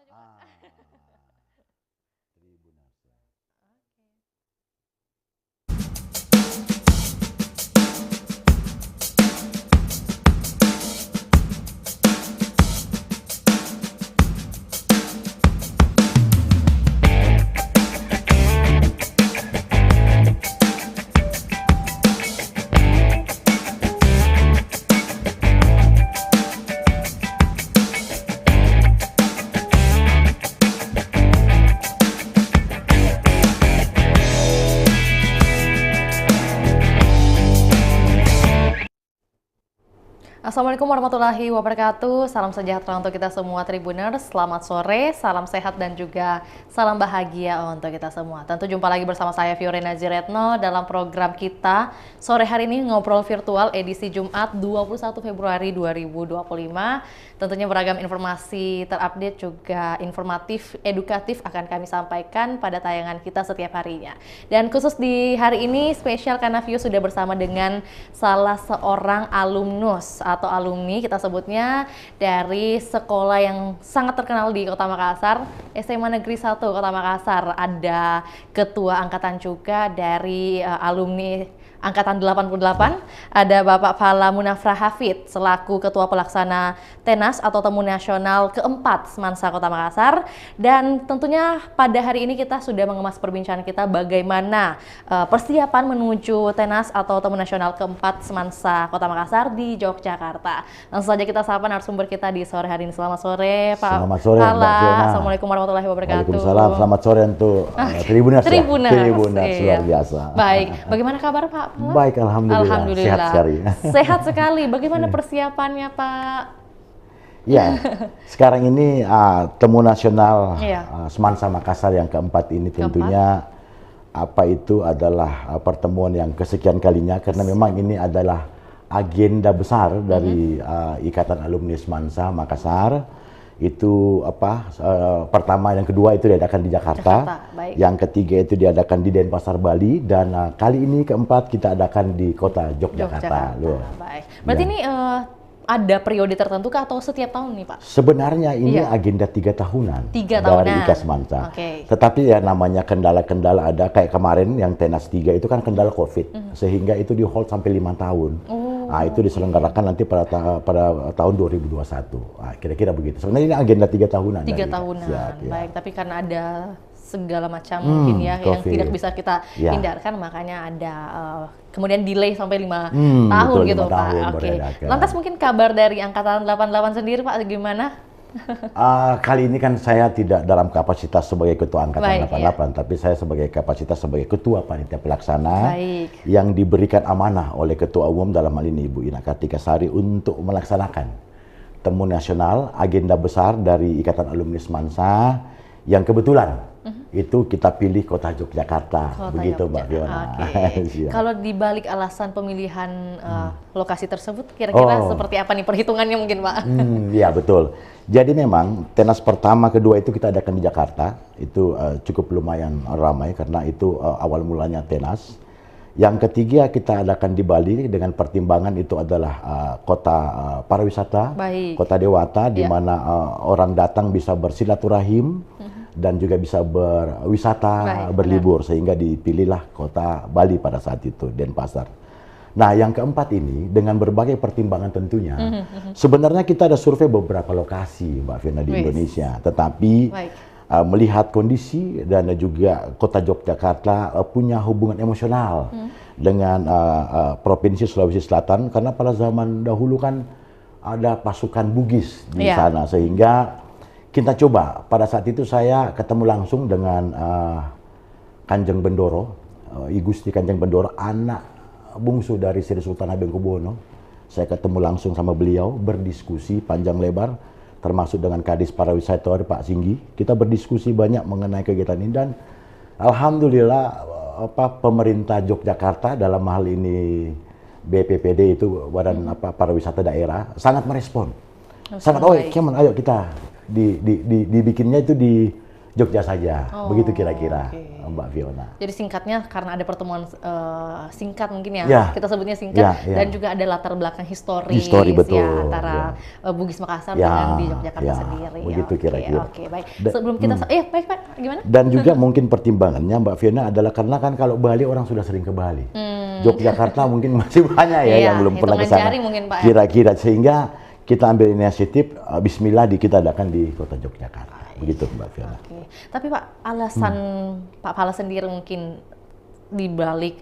namanya, Pak? Tribuners. Assalamualaikum warahmatullahi wabarakatuh. Salam sejahtera untuk kita semua Tribuners. Selamat sore, salam sehat dan juga salam bahagia untuk kita semua. Tentu jumpa lagi bersama saya Fiorina Jiretno dalam program kita sore hari ini ngobrol virtual edisi Jumat 21 Februari 2025. Tentunya beragam informasi terupdate juga informatif, edukatif akan kami sampaikan pada tayangan kita setiap harinya. Dan khusus di hari ini spesial karena Vio sudah bersama dengan salah seorang alumnus atau alumni kita sebutnya dari sekolah yang sangat terkenal di Kota Makassar, SMA Negeri 1 Kota Makassar. Ada ketua angkatan juga dari alumni Angkatan 88, ada Bapak Fala Munafra Hafid selaku Ketua Pelaksana Tenas atau Temu Nasional keempat Semansa Kota Makassar. Dan tentunya pada hari ini kita sudah mengemas perbincangan kita bagaimana persiapan menuju Tenas atau Temu Nasional keempat Semansa Kota Makassar di Yogyakarta. Langsung saja kita sapa narasumber kita di sore hari ini. Selamat sore Pak Selamat sore Fala. Mbak Fiona. Assalamualaikum warahmatullahi wabarakatuh. Waalaikumsalam. Selamat sore untuk Tribuners. Tribuners, Tribuners iya. luar biasa. Baik, bagaimana kabar Pak Fala? Baik, alhamdulillah. Sehat sekali. Sehat sekali. Bagaimana persiapannya, Pak? Ya, sekarang ini Temu Nasional Iya. Semansa Makassar yang keempat ini tentunya apa itu adalah pertemuan yang kesekian kalinya karena memang ini adalah agenda besar dari Ikatan Alumni Semansa Makassar. Itu pertama, yang kedua itu diadakan di Jakarta, baik. Yang ketiga itu diadakan di Denpasar Bali, dan kali ini keempat kita adakan di kota Yogyakarta. Baik. Berarti ini ada periode tertentu kah atau setiap tahun nih Pak? Sebenarnya ini agenda 3 tahunan 3 dari tahunan. IKA Semansa. Okay. Tetapi ya namanya kendala-kendala ada, kayak kemarin yang Tenas 3 itu kan kendala COVID, sehingga itu di hold sampai 5 tahun. Nah, itu diselenggarakan nanti pada tahun 2021. Nah, kira-kira begitu. Sebenarnya ini agenda 3 tahunan. 3 tahunan. Siap, ya. Baik, tapi karena ada segala macam mungkin ya yang COVID. tidak bisa kita hindarkan, makanya ada kemudian delay sampai 5 tahun betul, gitu 5 Pak. tahun Oke. beredakan. Lantas mungkin kabar dari Angkatan 88 sendiri Pak gimana? Kali ini kan saya tidak dalam kapasitas sebagai ketua angkatan Baik, 88, tapi saya sebagai kapasitas sebagai ketua panitia pelaksana. Baik. Yang diberikan amanah oleh ketua umum dalam hal ini Ibu Ina Kartika Sari untuk melaksanakan Temu Nasional agenda besar dari Ikatan Alumni Semansa yang kebetulan itu kita pilih kota Yogyakarta. Begitu Mbak Fiona. Oke. Kalau dibalik alasan pemilihan lokasi tersebut, kira-kira seperti apa nih perhitungannya mungkin Pak? Iya betul. Jadi memang Tenas pertama, kedua itu kita adakan di Jakarta. Itu cukup lumayan ramai karena itu awal mulanya Tenas. Yang ketiga kita adakan di Bali dengan pertimbangan itu adalah kota pariwisata, kota Dewata, di mana orang datang bisa bersilaturahim dan juga bisa berwisata, berlibur, sehingga dipilihlah kota Bali pada saat itu, Denpasar. Nah, yang keempat ini dengan berbagai pertimbangan tentunya, sebenarnya kita ada survei beberapa lokasi, Mbak Fiona, di Indonesia, tetapi melihat kondisi dan juga kota Yogyakarta punya hubungan emosional dengan Provinsi Sulawesi Selatan, karena pada zaman dahulu kan ada pasukan Bugis di sana, sehingga kita coba, pada saat itu saya ketemu langsung dengan Kanjeng Bendoro, I Gusti Kanjeng Bendoro, anak bungsu dari Sri Sultan Hamengkubuwono. Saya ketemu langsung sama beliau, berdiskusi panjang lebar, termasuk dengan Kadis Pariwisata Pak Singgi. Kita berdiskusi banyak mengenai kegiatan ini, dan alhamdulillah pemerintah Yogyakarta dalam hal ini BPPD, itu Badan Pariwisata Daerah, sangat merespon. Sangat, ayo kita dibikinnya itu di Jogja saja. Oh, Begitu kira-kira, oke. Mbak Fiona. Jadi singkatnya karena ada pertemuan singkat mungkin ya, Ya. kita sebutnya singkat, Ya, ya. dan juga ada latar belakang historis Histori, betul, ya antara ya. Bugis Makassar Ya, dengan di Yogyakarta ya, sendiri. begitu Oke, kira-kira. Oke, baik. Sebelum kita, baik Pak, gimana? Dan juga mungkin pertimbangannya Mbak Fiona adalah karena kan kalau Bali orang sudah sering ke Bali. Yogyakarta mungkin masih banyak ya Iya, yang belum pernah ke hitungan sana. jari mungkin, Pak, ya. Kira-kira sehingga kita ambil inisiatif Bismillah kita adakan di Kota Yogyakarta. Begitu Mbak Fiona. Oke. Tapi Pak, alasan Pak Pala sendiri mungkin di balik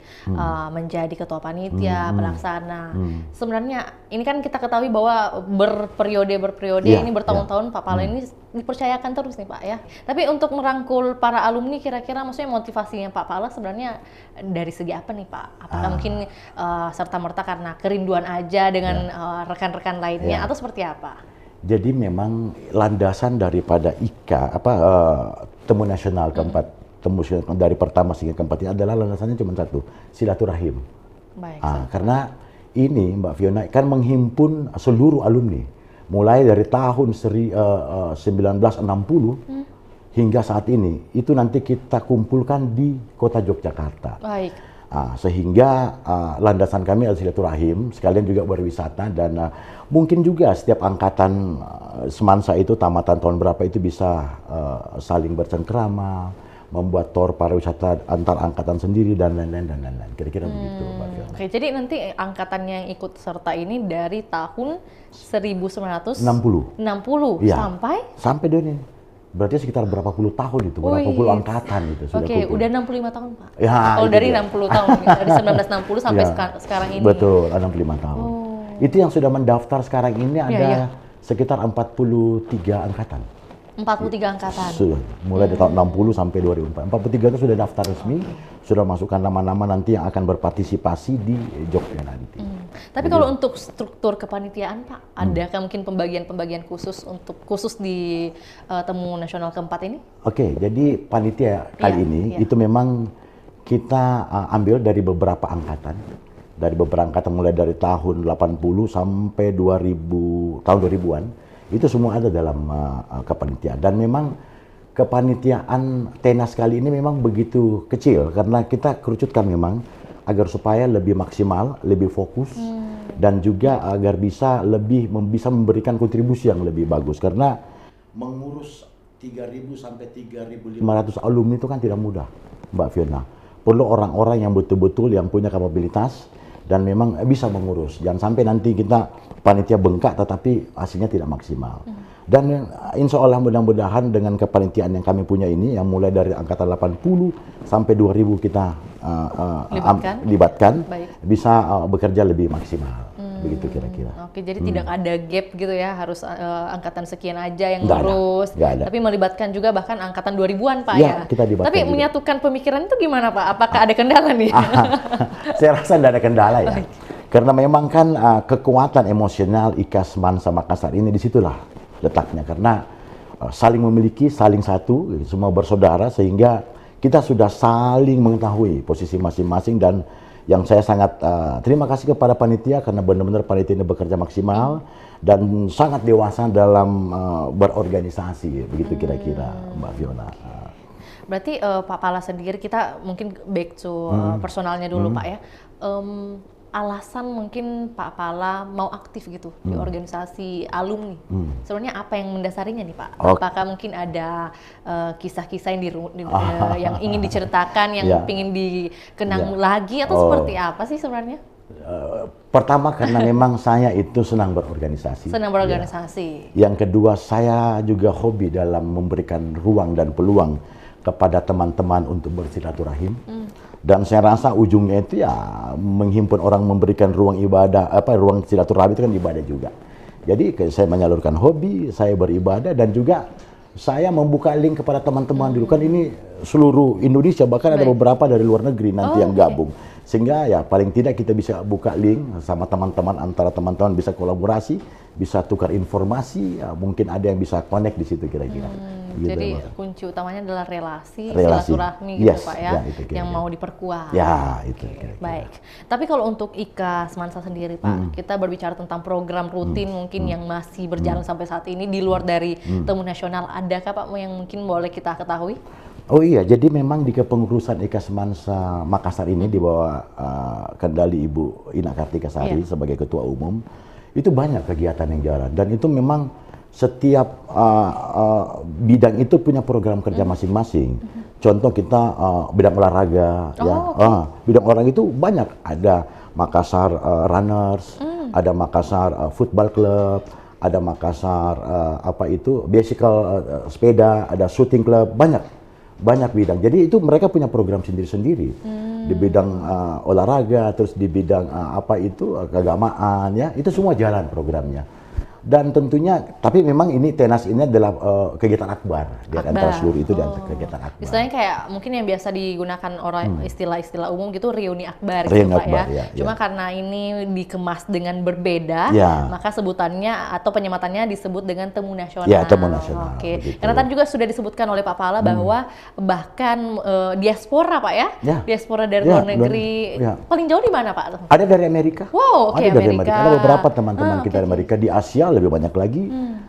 menjadi ketua panitia, pelaksana. Sebenarnya ini kan kita ketahui bahwa berperiode Iya, ini bertahun-tahun Pak Pala ini dipercayakan terus nih Pak ya. Tapi untuk merangkul para alumni kira-kira maksudnya motivasinya Pak Pala sebenarnya dari segi apa nih Pak? Apakah mungkin serta-merta karena kerinduan aja dengan rekan-rekan lainnya atau seperti apa? Jadi memang landasan daripada Temu Nasional keempat, Temu dari pertama hingga keempat ini adalah landasannya cuma satu, silaturahim. Baik. Karena ini Mbak Fiona kan menghimpun seluruh alumni, mulai dari tahun 1960 hingga saat ini, itu nanti kita kumpulkan di Kota Yogyakarta. Baik. Sehingga landasan kami adalah silaturahim, sekalian juga berwisata, dan mungkin juga setiap angkatan semansa itu tamatan tahun berapa itu bisa saling bercengkrama, membuat tour pariwisata antar angkatan sendiri dan lain-lain. Kira-kira begitu, Mbak Fiona. Oke, jadi nanti angkatan yang ikut serta ini dari tahun 1960 Iya. sampai ini. Berarti sekitar berapa puluh tahun itu, berapa puluh angkatan itu sudah Oke, kumpul. udah 65 tahun, Pak. Ya, Oh, itu dari dia. 60 tahun, dari 1960 sampai Ya, sekarang ini. Betul, 65 tahun. Itu yang sudah mendaftar sekarang ini ada iya. sekitar 43 angkatan. 43 angkatan. Sudah, mulai dari tahun 60 sampai 2004. 43 itu sudah daftar resmi, sudah masukkan nama-nama nanti yang akan berpartisipasi di Jogja nanti. Tapi kalau untuk struktur kepanitiaan, Pak, adakah mungkin pembagian-pembagian khusus di Temu Nasional keempat ini? Oke, jadi panitia kali ini itu memang kita ambil dari beberapa angkatan. Dari beberapa angkatan mulai dari tahun 80 sampai 2000, tahun 2000-an. Itu semua ada dalam kepanitiaan. Dan memang kepanitiaan Tenas kali ini memang begitu kecil karena kita kerucutkan memang agar supaya lebih maksimal, lebih fokus, dan juga agar bisa memberikan kontribusi yang lebih bagus. Karena mengurus 3.000 sampai 3.500 alumni itu kan tidak mudah, Mbak Fiona. Perlu orang-orang yang betul-betul yang punya kapabilitas dan memang bisa mengurus. Jangan sampai nanti kita panitia bengkak tetapi hasilnya tidak maksimal. Dan insya Allah mudah-mudahan dengan kepanitiaan yang kami punya ini, yang mulai dari angkatan 80 sampai 2000 kita libatkan bisa bekerja lebih maksimal. Begitu kira-kira. Oke, jadi tidak ada gap gitu ya, harus angkatan sekian aja yang Nggak ngurus. ada. Tapi melibatkan juga bahkan angkatan 2000-an, Pak Ya, ya. kita libatkan Tapi juga. menyatukan pemikiran itu gimana, Pak? Apakah ada kendala nih? Saya rasa tidak ada kendala ya. Karena memang kan kekuatan emosional IKAS Mansa Makassar ini disitulah letaknya. Karena saling memiliki, saling satu, semua bersaudara, sehingga kita sudah saling mengetahui posisi masing-masing. Dan yang saya sangat terima kasih kepada panitia karena benar-benar panitia ini bekerja maksimal dan sangat dewasa dalam berorganisasi. Begitu kira-kira, Mbak Fiona. Berarti Pak Pala sendiri, kita mungkin back to personalnya dulu Pak ya. Alasan mungkin Pak Pala mau aktif gitu di organisasi alumni. Sebenarnya apa yang mendasarinya nih Pak? Apakah mungkin ada kisah-kisah yang ingin diceritakan, yang ingin dikenang lagi, atau seperti apa sih sebenarnya? Pertama karena memang saya itu senang berorganisasi. Senang berorganisasi. Ya. Yang kedua, saya juga hobi dalam memberikan ruang dan peluang kepada teman-teman untuk bersilaturahim. Dan saya rasa ujungnya itu ya menghimpun orang, memberikan ruang ibadah, ruang silaturahmi itu kan ibadah juga. Jadi saya menyalurkan hobi, saya beribadah, dan juga saya membuka link kepada teman-teman dulu. Kan ini seluruh Indonesia, bahkan ada beberapa dari luar negeri nanti yang gabung. Sehingga ya paling tidak kita bisa buka link sama teman-teman, antara teman-teman bisa kolaborasi, bisa tukar informasi, ya, mungkin ada yang bisa connect di situ kira-kira. Gitu, Jadi Mbak. kunci utamanya adalah relasi, Relasi. silaturahmi Yes, gitu Pak ya, ya, itu kira-kira. yang mau diperkuat. Ya, itu kira-kira. Baik. Tapi kalau untuk IKA Semansa sendiri Pak, kita berbicara tentang program rutin mungkin yang masih berjalan sampai saat ini di luar dari Temu Nasional, adakah Pak yang mungkin boleh kita ketahui? Oh iya, jadi memang di kepengurusan IKA Semansa Makassar ini di bawah kendali Ibu Ina Kartikasari sebagai Ketua Umum, itu banyak kegiatan yang jalan, dan itu memang setiap bidang itu punya program kerja masing-masing. Contoh kita bidang olahraga, bidang olahraga itu banyak. Ada Makassar Runners, ada Makassar Football Club, ada Makassar bicycle sepeda, ada shooting club, banyak bidang. Jadi itu mereka punya program sendiri-sendiri di bidang olahraga, terus di bidang keagamaan, ya itu semua jalan programnya. Dan tentunya, tapi memang ini Tenas ini adalah kegiatan akbar di antara seluruh itu, dan kegiatan akbar. Istilahnya kayak mungkin yang biasa digunakan orang istilah-istilah umum gitu, reuni akbar Reuni gitu Pak akbar, ya. Cuma karena ini dikemas dengan berbeda, maka sebutannya atau penyematannya disebut dengan Temu Nasional. Ya, Temu Nasional. Oke. Begitu. Karena tadi juga sudah disebutkan oleh Pak Pala bahwa bahkan diaspora Pak ya, diaspora dari luar negeri, paling jauh di mana Pak? Ada dari Amerika. Wow, oke, ada dari Amerika. Ada beberapa teman-teman kita dari Amerika, di Asia lebih banyak lagi.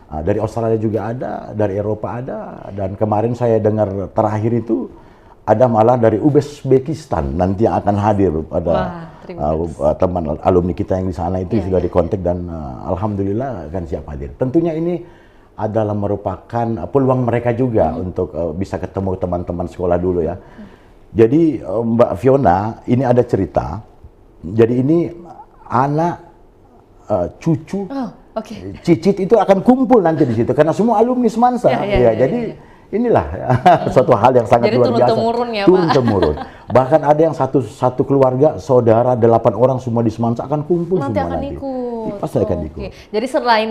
Dari Australia juga ada, dari Eropa ada, dan kemarin saya dengar terakhir itu ada malah dari Uzbekistan nanti yang akan hadir. Ada teman alumni kita yang di sana itu sudah dikontak, dan alhamdulillah akan siap hadir. Tentunya ini adalah merupakan peluang mereka juga untuk bisa ketemu teman-teman sekolah dulu ya. Jadi Mbak Fiona, ini ada cerita. Jadi ini anak cucu cicit itu akan kumpul nanti di situ karena semua alumni Semansa. Jadi inilah suatu hal yang sangat luar biasa. Turun-temurun ya, Turun-temurun. Bahkan ada yang satu keluarga, saudara 8 orang semua di Semansa akan kumpul nanti semua akan nanti. ikut. Pasti akan ikut. Jadi selain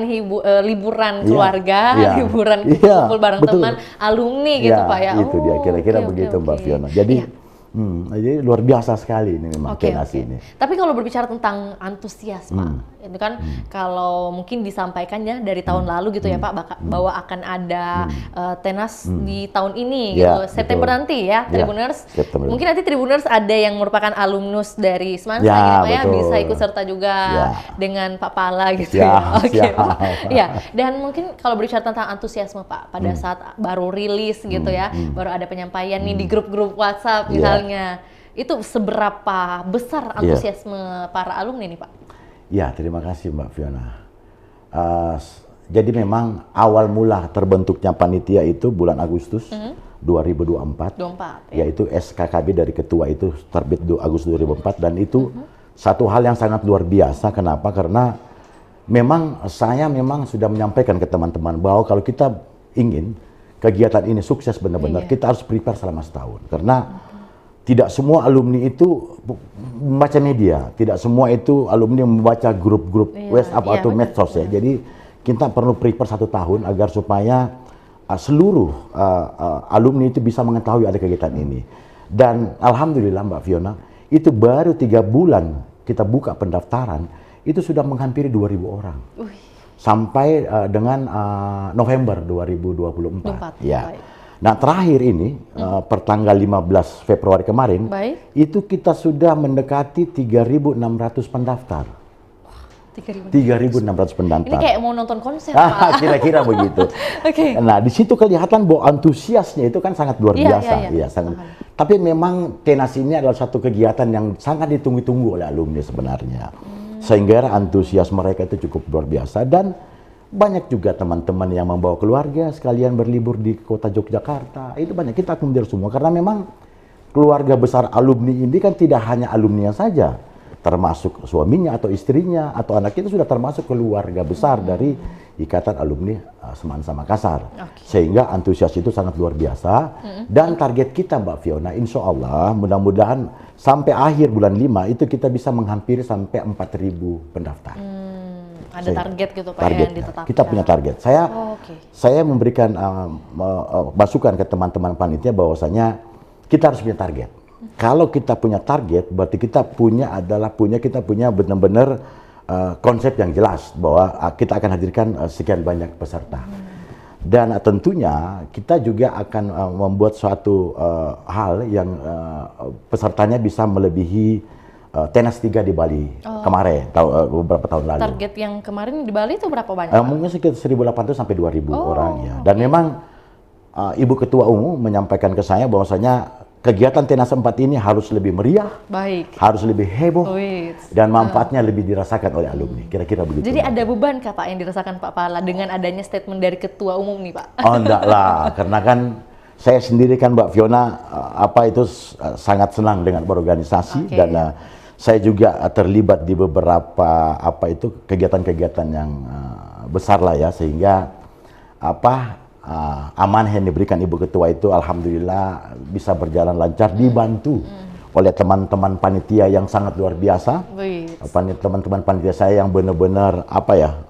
liburan keluarga, liburan kumpul bareng teman, alumni gitu Pak ya. Itu dia kira-kira begitu Mbak Fiona. Jadi luar biasa sekali ini memang Tenas ini. Tapi kalau berbicara tentang antusias Pak, itu kan kalau mungkin disampaikannya dari tahun lalu gitu ya Pak, bahwa akan ada Tenas di tahun ini gitu, September nanti ya, Tribuners. Mungkin nanti Tribuners ada yang merupakan alumnus dari Semansa gitu Pak ya, bisa ikut serta juga dengan Pak Pala gitu ya. Ya, dan mungkin kalau berbicara tentang antusiasme Pak, pada saat baru rilis gitu ya, baru ada penyampaian nih di grup-grup WhatsApp misalnya. Itu seberapa besar antusiasme para alumni nih Pak? Ya, terima kasih Mbak Fiona. Jadi memang awal mula terbentuknya panitia itu bulan Agustus 2024. Yaitu SKKB dari ketua itu terbit Agustus 2004, dan itu satu hal yang sangat luar biasa. Kenapa? Karena memang saya sudah menyampaikan ke teman-teman bahwa kalau kita ingin kegiatan ini sukses benar-benar, kita harus prepare selama setahun. Karena tidak semua alumni itu membaca media, tidak semua itu alumni membaca grup-grup WhatsApp atau medsos ya. Jadi kita perlu prepare 1 tahun agar supaya seluruh alumni itu bisa mengetahui ada kegiatan ini. Dan alhamdulillah Mbak Fiona, itu baru 3 bulan kita buka pendaftaran, itu sudah menghampiri 2.000 orang. Sampai dengan November 2024. Ya. Nah terakhir ini pertanggal 15 Februari kemarin, itu kita sudah mendekati 3.600 pendaftar. 3.600 pendaftar. Ini kayak mau nonton konser Pak. Kira-kira begitu. Nah di situ kelihatan bahwa antusiasnya itu kan sangat luar biasa. Sangat. Tapi memang Tenas ini adalah satu kegiatan yang sangat ditunggu-tunggu oleh alumni sebenarnya. Sehingga antusias mereka itu cukup luar biasa, dan banyak juga teman-teman yang membawa keluarga sekalian berlibur di kota Yogyakarta. Itu banyak, kita akomodir semua karena memang keluarga besar alumni ini kan tidak hanya alumni saja, termasuk suaminya atau istrinya atau anak itu sudah termasuk keluarga besar dari Ikatan Alumni Semansa Makassar. Sehingga antusias itu sangat luar biasa. Dan target kita Mbak Fiona, insya Allah mudah-mudahan sampai akhir bulan 5 itu kita bisa menghampiri sampai 4.000 pendaftar. Ada target gitu Pak yang ditetapkan. Kita punya target. Saya memberikan masukan ke teman-teman panitia bahwasanya kita harus punya target. Kalau kita punya target, berarti kita punya benar-benar konsep yang jelas bahwa kita akan hadirkan sekian banyak peserta. Dan tentunya kita juga akan membuat suatu hal yang pesertanya bisa melebihi Tenas 3 di Bali kemarin, beberapa tahun lalu. Target yang kemarin di Bali itu berapa banyak? Mungkin sekitar 1.800 sampai 2.000 orang ya. Dan memang Ibu Ketua Umum menyampaikan ke saya bahwasanya kegiatan Tenas 4 ini harus lebih meriah, harus lebih heboh, dan manfaatnya lebih dirasakan oleh alumni. Kira-kira begitu. Jadi ada beban kah Pak yang dirasakan Pak Pala dengan adanya statement dari Ketua Umum nih Pak? Oh enggak lah, karena kan saya sendiri kan Mbak Fiona sangat senang dengan berorganisasi dan saya juga terlibat di beberapa kegiatan-kegiatan yang besar lah ya, sehingga amanah yang diberikan Ibu Ketua itu alhamdulillah bisa berjalan lancar, dibantu oleh teman-teman panitia yang sangat luar biasa. Teman-teman panitia saya yang benar-benar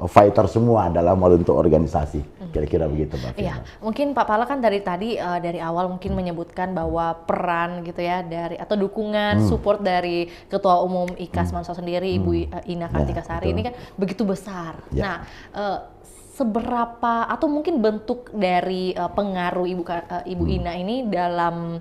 fighter semua dalam untuk organisasi. Kira-kira begitu Mbak. Iya, mungkin Pak Pala kan dari tadi dari awal mungkin menyebutkan bahwa peran gitu ya atau dukungan support dari Ketua Umum IKAS Mansa sendiri Ibu Ina Kartikasari ini kan begitu besar. Nah, seberapa atau mungkin bentuk dari pengaruh Ibu Ina ini dalam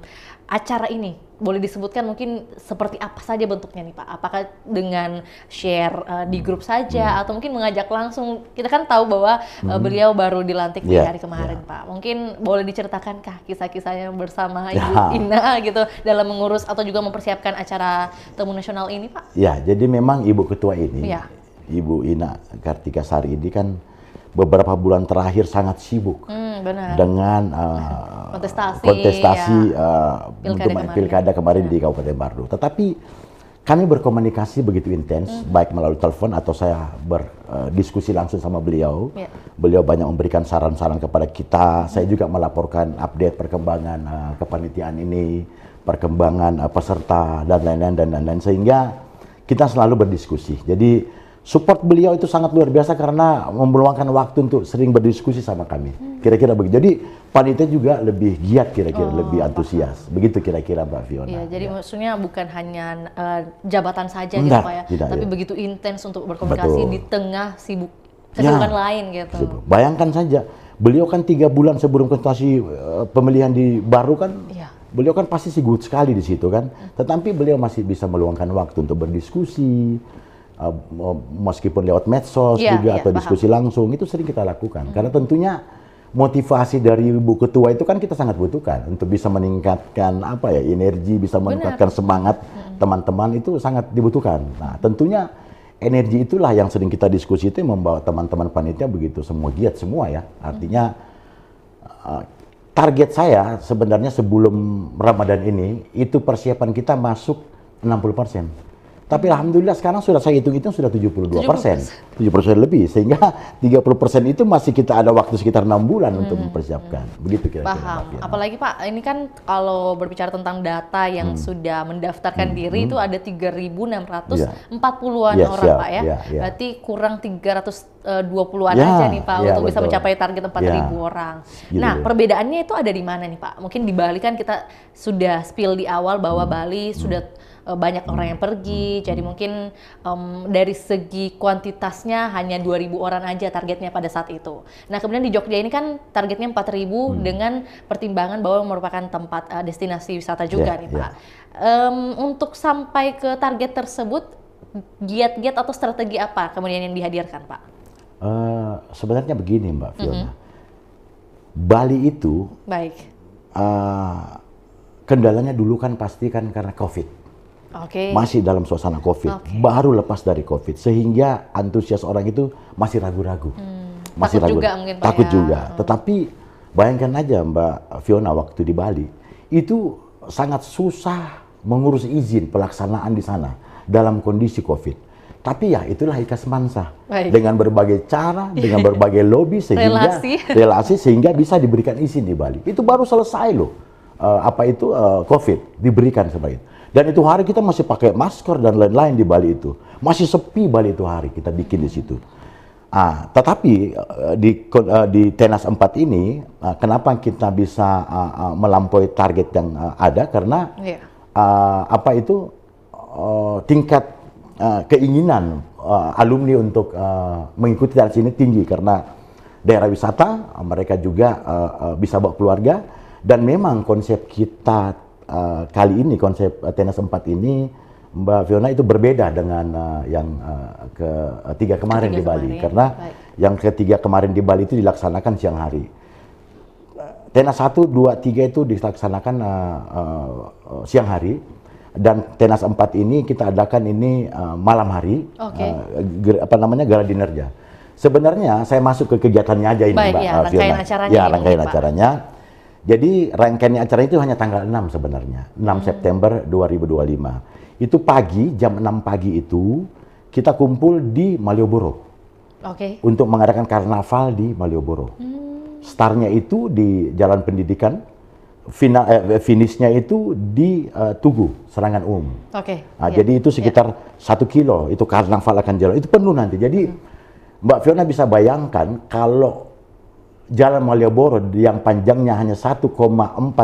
acara ini boleh disebutkan mungkin seperti apa saja bentuknya nih Pak? Apakah dengan share di grup saja atau mungkin mengajak langsung? Kita kan tahu bahwa beliau baru dilantik di hari kemarin Pak. Mungkin boleh diceritakan kah kisah-kisahnya bersama Ibu Ina gitu dalam mengurus atau juga mempersiapkan acara Temu Nasional ini Pak? Ya, jadi memang Ibu Ketua ini, Ibu Ina Kartikasari ini kan beberapa bulan terakhir sangat sibuk dengan kontestasi untuk pilkada kemarin di Kabupaten Bardo. Tetapi kami berkomunikasi begitu intens, baik melalui telepon atau saya berdiskusi langsung sama beliau. Beliau banyak memberikan saran-saran kepada kita. Saya juga melaporkan update perkembangan kepanitiaan ini, perkembangan peserta dan lain-lain, sehingga kita selalu berdiskusi. Jadi support beliau itu sangat luar biasa karena meluangkan waktu untuk sering berdiskusi sama kami. Kira-kira begitu. Jadi panitia juga lebih giat, kira-kira lebih antusias. Begitu kira-kira Mbak Fiona. Iya, jadi maksudnya bukan hanya jabatan saja gitu Pak ya, tapi begitu intens untuk berkomunikasi di tengah kesibukan lain gitu. Bayangkan saja, beliau kan 3 bulan sebelum kontestasi pemilihan di Baru kan, beliau kan pasti sibuk sekali di situ kan. Tetapi beliau masih bisa meluangkan waktu untuk berdiskusi. Meskipun lewat medsos juga atau diskusi langsung, itu sering kita lakukan karena tentunya motivasi dari Ibu Ketua itu kan kita sangat butuhkan untuk bisa meningkatkan energi, bisa meningkatkan semangat teman-teman, itu sangat dibutuhkan. Nah, tentunya energi itulah yang sering kita diskusi, itu yang membawa teman-teman panitia begitu semua giat semua ya. Artinya target saya sebenarnya sebelum Ramadan ini itu persiapan kita masuk 60%. Tapi alhamdulillah sekarang sudah saya hitung-hitung sudah 72%. 70% lebih, sehingga 30% itu masih kita ada waktu sekitar 6 bulan untuk mempersiapkan. Begitu kira-kira. Paham. Apalagi Pak, ini kan kalau berbicara tentang data yang sudah mendaftarkan diri itu ada 3.640-an orang Pak ya. Berarti kurang 320-an aja nih Pak untuk bisa mencapai target 4.000 orang. Nah, perbedaannya itu ada di mana nih Pak? Mungkin di Bali kan kita sudah spill di awal bahwa Bali sudah banyak orang yang pergi, jadi mungkin dari segi kuantitasnya hanya 2.000 orang aja targetnya pada saat itu. Nah, kemudian di Jogja ini kan targetnya 4.000 dengan pertimbangan bahwa merupakan tempat destinasi wisata juga nih Pak. Untuk sampai ke target tersebut, giat-giat atau strategi apa kemudian yang dihadirkan Pak? Sebenarnya begini Mbak Fiona, Bali itu kendalanya dulu kan pasti kan karena COVID. Masih dalam suasana COVID, baru lepas dari COVID, sehingga antusias orang itu masih ragu-ragu, masih ragu, takut juga. Tetapi bayangkan aja Mbak Fiona, waktu di Bali itu sangat susah mengurus izin pelaksanaan di sana dalam kondisi COVID. Tapi ya itulah IKAS Mansa dengan berbagai cara, dengan berbagai lobby sehingga relasi sehingga bisa diberikan izin di Bali. Itu baru selesai loh, COVID diberikan seperti itu. Dan itu hari kita masih pakai masker dan lain-lain di Bali itu. Masih sepi Bali itu hari kita bikin di situ. Tetapi di Tenas 4 ini, kenapa kita bisa melampaui target yang ada? Karena tingkat keinginan alumni untuk mengikuti dari sini tinggi karena daerah wisata, mereka juga bisa bawa keluarga, dan memang konsep kita kali ini, konsep Tenas 4 ini, Mbak Fiona, itu berbeda dengan yang ketiga kemarin di Bali. Karena yang ketiga kemarin di Bali itu dilaksanakan siang hari. Tenas 1, 2, 3 itu dilaksanakan siang hari, dan Tenas 4 ini kita adakan ini malam hari, gala dinerja. Sebenarnya saya masuk ke kegiatannya aja ini, Mbak rangkaian Fiona. acaranya. Ya, rangkaian acaranya. Jadi rangkaian acara itu hanya tanggal 6 sebenarnya, 6 September 2025. Itu pagi, jam 6 pagi itu kita kumpul di Malioboro. Untuk mengadakan karnaval di Malioboro. Startnya itu di Jalan Pendidikan, finishnya itu di Tugu, Serangan Umum. Jadi itu sekitar 1 kilo, itu karnaval akan jalan, itu penuh nanti. Jadi Mbak Fiona bisa bayangkan kalau Jalan Malioboro yang panjangnya hanya 1,4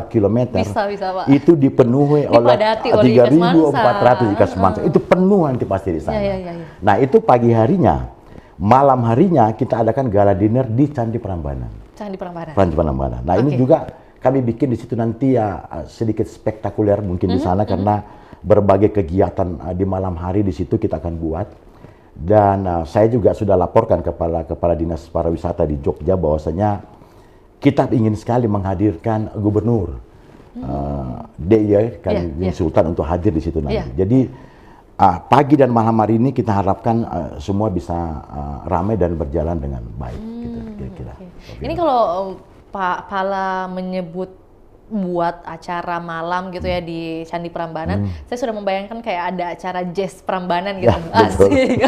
km, Pak. itu dipenuhi oleh 3.400 ikat semansa. Itu penuh nanti pasti di sana. Nah, itu pagi harinya, malam harinya kita adakan gala dinner di Candi Prambanan. Candi Prambanan. Nah, ini juga kami bikin di situ nanti ya sedikit spektakuler mungkin di sana karena berbagai kegiatan di malam hari di situ kita akan buat. Dan saya juga sudah laporkan kepala Dinas Pariwisata di Jogja bahwasanya kita ingin sekali menghadirkan Gubernur DIY Sultan untuk hadir di situ nanti. Jadi pagi dan malam hari ini kita harapkan semua bisa ramai dan berjalan dengan baik. Gitu, kira-kira. Ini kalau Pak Pala menyebut buat acara malam gitu ya di Candi Prambanan, saya sudah membayangkan kayak ada acara jazz Prambanan gitu. Asik.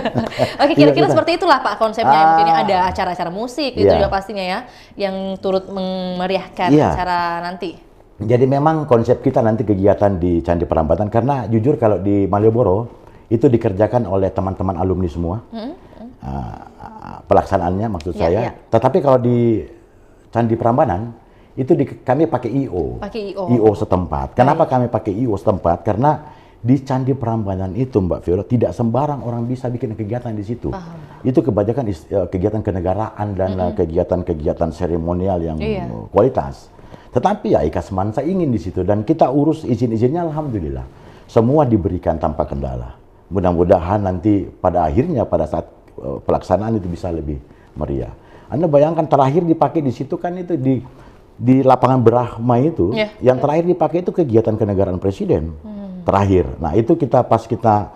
Kira-kira seperti itulah Pak konsepnya. Mungkin ada acara-acara musik gitu juga pastinya ya, yang turut memeriahkan acara nanti. Jadi memang konsep kita nanti kegiatan di Candi Prambanan, karena jujur kalau di Malioboro itu dikerjakan oleh teman-teman alumni semua. Pelaksanaannya maksud saya. Tetapi kalau di Candi Prambanan itu kami pakai IO setempat. Kenapa kami pakai IO setempat? Karena di Candi Prambanan itu, Mbak Viola, tidak sembarang orang bisa bikin kegiatan di situ. Itu kebanyakan kegiatan kenegaraan dan kegiatan-kegiatan seremonial yang kualitas. Tetapi ya Ikas Semansa ingin di situ, dan kita urus izin-izinnya, alhamdulillah semua diberikan tanpa kendala. Mudah-mudahan nanti pada akhirnya pada saat pelaksanaan itu bisa lebih meriah. Anda bayangkan terakhir dipakai di situ kan itu di lapangan Brahma itu, yang terakhir dipakai itu kegiatan kenegaraan presiden terakhir. Nah itu pas kita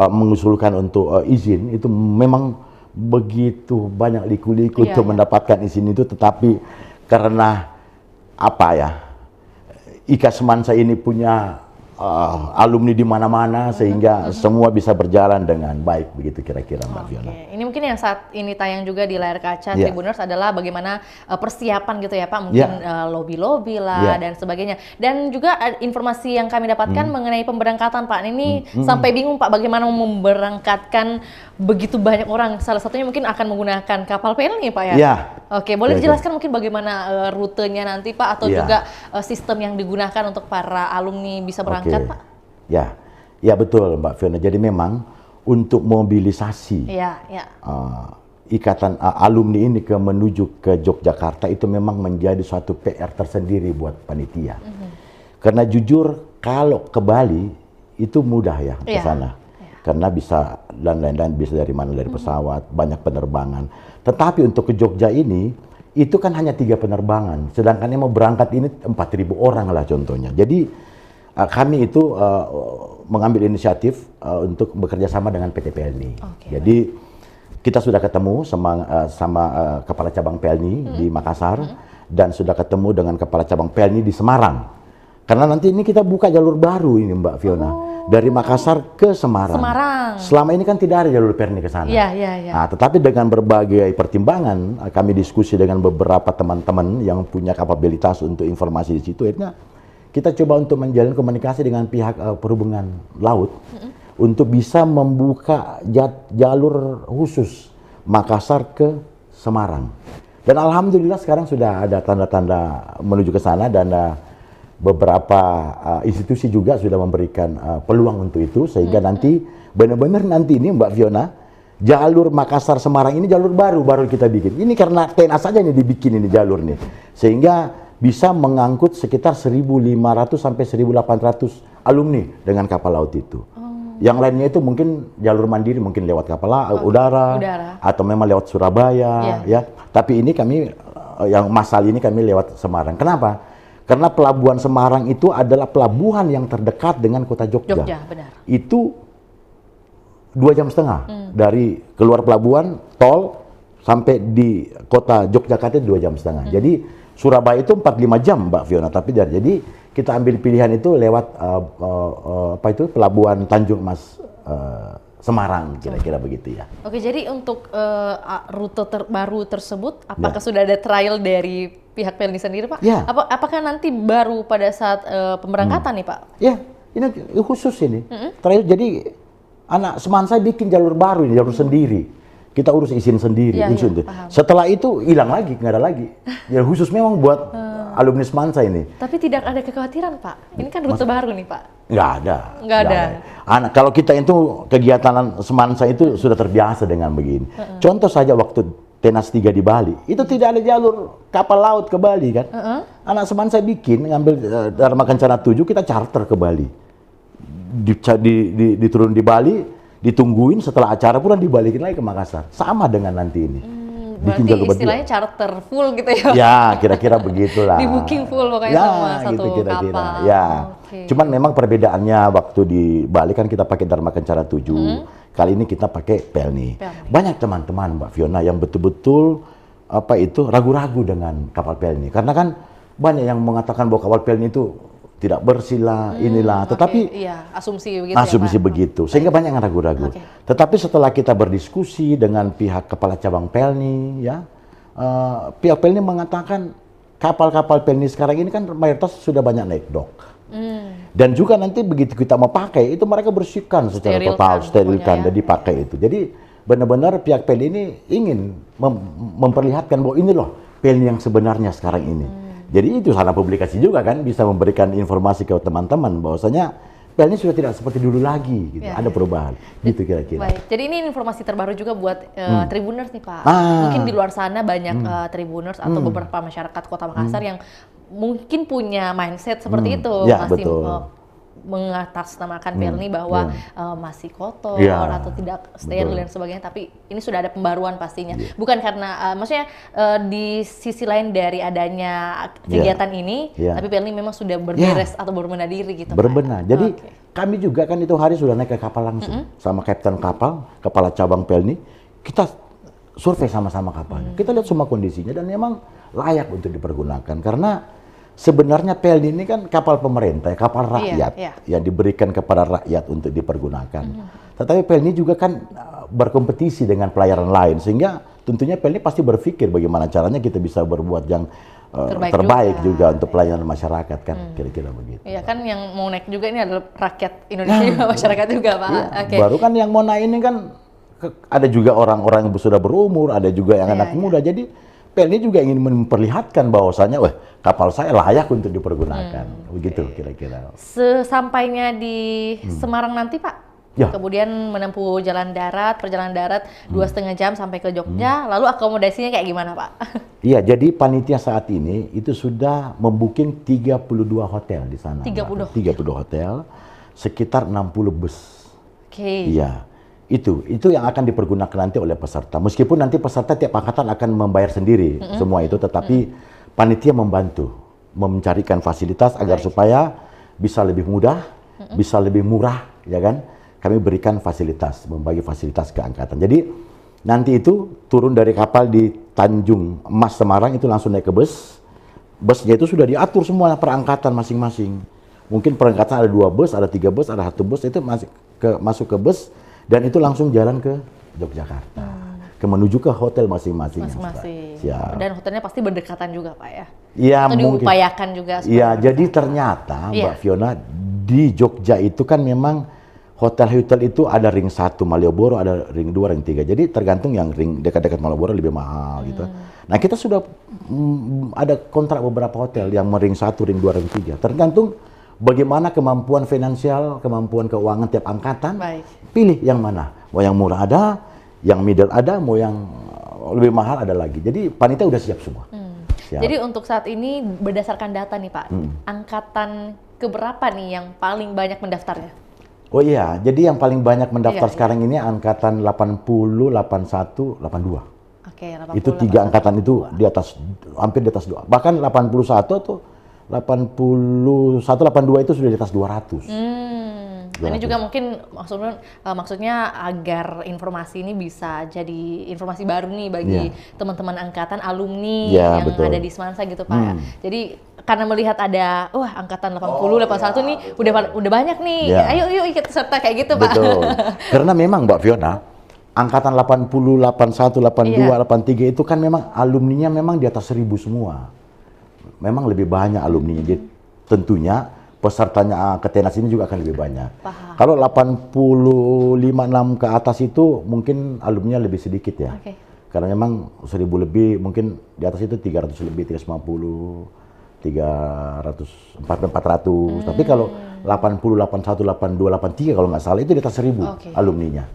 mengusulkan untuk izin, itu memang begitu banyak liku-liku untuk mendapatkan izin itu, tetapi karena Ikas Semansa ini punya alumni di mana-mana sehingga semua bisa berjalan dengan baik, begitu kira-kira Mbak Fiona. Ini mungkin yang saat ini tayang juga di layar kaca Tribuners adalah bagaimana persiapan gitu ya Pak, mungkin lobby-lobby lah dan sebagainya. Dan juga informasi yang kami dapatkan mengenai pemberangkatan Pak, ini sampai bingung Pak bagaimana memberangkatkan begitu banyak orang. Salah satunya mungkin akan menggunakan kapal pelni Pak ya? Boleh dijelaskan mungkin bagaimana rutenya nanti Pak, atau juga sistem yang digunakan untuk para alumni bisa berangkat Pak? Ya betul Mbak Fiona. Jadi memang untuk mobilisasi ikatan alumni ini menuju ke Yogyakarta itu memang menjadi suatu PR tersendiri buat panitia. Karena jujur kalau ke Bali itu mudah ya ke sana. Karena bisa dan lain-lain, bisa dari mana, dari pesawat, banyak penerbangan. Tetapi untuk ke Jogja ini itu kan hanya 3 penerbangan. Sedangkan yang mau berangkat ini 4.000 orang lah contohnya. Jadi kami itu mengambil inisiatif untuk bekerja sama dengan PT PLNI. Jadi kita sudah ketemu sama kepala cabang PLNI di Makassar, dan sudah ketemu dengan kepala cabang PLNI di Semarang. Karena nanti ini kita buka jalur baru ini Mbak Fiona, dari Makassar ke Semarang. Selama ini kan tidak ada jalur PLNI ke sana. Nah, tetapi dengan berbagai pertimbangan, kami diskusi dengan beberapa teman-teman yang punya kapabilitas untuk informasi di situ, akhirnya kita coba untuk menjalin komunikasi dengan pihak perhubungan laut untuk bisa membuka jalur khusus Makassar ke Semarang. Dan alhamdulillah sekarang sudah ada tanda-tanda menuju ke sana, dan beberapa institusi juga sudah memberikan peluang untuk itu, sehingga nanti benar-benar nanti ini Mbak Fiona, jalur Makassar Semarang ini jalur baru kita bikin. Ini karena TNA saja ini dibikin ini jalur nih, sehingga bisa mengangkut sekitar 1.500 sampai 1.800 alumni dengan kapal laut itu. Yang lainnya itu mungkin jalur mandiri, mungkin lewat kapal udara, atau memang lewat Surabaya, ya. Tapi ini kami yang masal ini kami lewat Semarang. Kenapa? Karena pelabuhan Semarang itu adalah pelabuhan yang terdekat dengan kota Jogja. Benar. Itu 2,5 jam dari keluar pelabuhan tol sampai di kota Yogyakarta 2,5 jam. Jadi Surabaya itu 4-5 jam, Mbak Fiona. Tapi jadi kita ambil pilihan itu lewat pelabuhan Tanjung Mas Semarang, kira-kira begitu ya. Oke, jadi untuk rute terbaru tersebut, apakah sudah ada trial dari pihak PLN sendiri, Pak? Ya. Apakah nanti baru pada saat pemberangkatan nih, Pak? Ya, ini khusus ini. Trial, jadi anak Semansa bikin jalur baru ini, jalur sendiri. Kita urus izin sendiri. Setelah itu hilang lagi, nggak ada lagi. Ya khusus memang buat alumni Semansa ini. Tapi tidak ada kekhawatiran, Pak. Ini kan rute baru nih, Pak. Nggak ada. Nggak ada. Kalau kita itu kegiatan Semansa itu sudah terbiasa dengan begini. Contoh saja waktu Tenas 3 di Bali, itu tidak ada jalur kapal laut ke Bali kan. Anak Semansa bikin, ngambil Dharma Kencana 7, kita charter ke Bali. Diturun di Bali, ditungguin, setelah acara pun dibalikin lagi ke Makassar. Sama dengan nanti ini. Berarti istilahnya charter full gitu ya? Ya, kira-kira begitulah. Di booking full pokoknya sama satu kapal. Ya, cuman memang perbedaannya waktu di Bali kan kita pakai Dharma Kencana 7. Kali ini kita pakai Pelni. Banyak teman-teman Mbak Fiona yang betul-betul ragu-ragu dengan kapal Pelni. Karena kan banyak yang mengatakan bahwa kapal Pelni itu tidak bersih lah, inilah. Tetapi asumsi begitu. Asumsi begitu, sehingga banyak yang ragu-ragu. Tetapi setelah kita berdiskusi dengan pihak kepala cabang Pelni, ya, pihak Pelni mengatakan kapal-kapal Pelni sekarang ini kan mayoritas sudah banyak naik dock. Dan juga nanti begitu kita mau pakai, itu mereka bersihkan secara total, sterilkan, dan dipakai itu. Jadi benar-benar pihak Pelni ini ingin memperlihatkan bahwa ini loh Pelni yang sebenarnya sekarang ini. Jadi itu salah publikasi juga kan, bisa memberikan informasi ke teman-teman bahwasanya Pelni sudah tidak seperti dulu lagi, gitu. Ada perubahan, gitu kira-kira. Baik, jadi ini informasi terbaru juga buat Tribuners nih Pak. Mungkin di luar sana banyak Tribuners atau beberapa masyarakat Kota Makassar yang mungkin punya mindset seperti itu, masih mengatasnamakan Pelni bahwa masih kotor atau tidak steril dan sebagainya, tapi ini sudah ada pembaruan pastinya. Bukan karena maksudnya di sisi lain dari adanya kegiatan ini, tapi Pelni memang sudah berberes atau berbenah diri gitu. Berbenah. Jadi kami juga kan itu hari sudah naik ke kapal langsung sama kapten kapal, kepala cabang Pelni. Kita survei sama-sama kapalnya. Kita lihat semua kondisinya dan memang layak untuk dipergunakan karena sebenarnya Pelni ini kan kapal pemerintah, kapal rakyat yang diberikan kepada rakyat untuk dipergunakan. Tetapi Pelni juga kan berkompetisi dengan pelayaran lain, sehingga tentunya Pelni pasti berpikir bagaimana caranya kita bisa berbuat yang terbaik juga untuk pelayanan masyarakat kan, kira-kira begitu. Iya kan yang mau naik juga ini adalah rakyat Indonesia, masyarakat juga Pak. Baru kan yang mau naik ini kan ada juga orang-orang yang sudah berumur, ada juga yang anak muda. Jadi Pelni juga ingin memperlihatkan bahwasanya, kapal saya layak untuk dipergunakan, begitu kira-kira. Sesampainya di Semarang nanti Pak, kemudian menempuh perjalanan darat 2,5 jam sampai ke Jogja, lalu akomodasinya kayak gimana Pak? Iya, jadi panitia saat ini itu sudah membooking 32 hotel di sana. 32 hotel, sekitar 60 bus. Iya. Itu yang akan dipergunakan nanti oleh peserta. Meskipun nanti peserta tiap angkatan akan membayar sendiri semua itu, tetapi panitia membantu mencarikan fasilitas agar supaya bisa lebih mudah, bisa lebih murah, ya kan? Kami berikan fasilitas, membagi fasilitas ke angkatan. Jadi nanti itu turun dari kapal di Tanjung Mas Semarang itu langsung naik ke bus. Busnya itu sudah diatur semua per angkatan masing-masing. Mungkin per angkatan ada 2 bus, ada 3 bus, ada 1 bus, itu masuk ke bus. Dan itu langsung jalan ke Yogyakarta, menuju ke hotel masing-masing. Dan hotelnya pasti berdekatan juga Pak ya? Iya, mungkin diupayakan juga. Iya, jadi ternyata Mbak Fiona di Jogja itu kan memang hotel-hotel itu ada ring 1 Malioboro, ada ring 2, ring 3. Jadi tergantung yang ring dekat-dekat Malioboro lebih mahal gitu. Nah, kita sudah ada kontrak beberapa hotel yang ring 1, ring 2, ring 3. Tergantung bagaimana kemampuan finansial, kemampuan keuangan tiap angkatan. Baik. Pilih yang mana. Mau yang murah ada, yang middle ada, mau yang lebih mahal ada lagi. Jadi panitia udah siap semua. Siap. Jadi untuk saat ini berdasarkan data nih Pak, angkatan keberapa nih yang paling banyak mendaftarnya? Oh iya, jadi yang paling banyak mendaftar Iya, sekarang ini angkatan 80, 81, 82. Oke, 80, Itu 3 angkatan itu di atas, hampir di atas 2. Bahkan 81 atau 81, 82 itu sudah di atas 200. Nah, ini juga mungkin maksudnya agar informasi ini bisa jadi informasi baru nih bagi teman-teman angkatan alumni yang betul. ada di Semansa gitu Pak. Jadi karena melihat ada angkatan 80, 81 nih udah banyak nih. Ayo ikut serta kayak gitu Pak. Betul. Karena memang Mbak Fiona, angkatan 80, 81, 82, 83 itu kan memang alumninya memang di atas 1000 semua. Memang lebih banyak alumninya. Jadi tentunya pesertanya ke Tenas ini juga akan lebih banyak. Kalau 85-6 ke atas itu mungkin alumninya lebih sedikit ya. Karena memang 1000 lebih, mungkin di atas itu 300 lebih, 350, 300, 400. Tapi kalau 80, 81, 82, 83 kalau nggak salah itu di atas 1000 alumninya.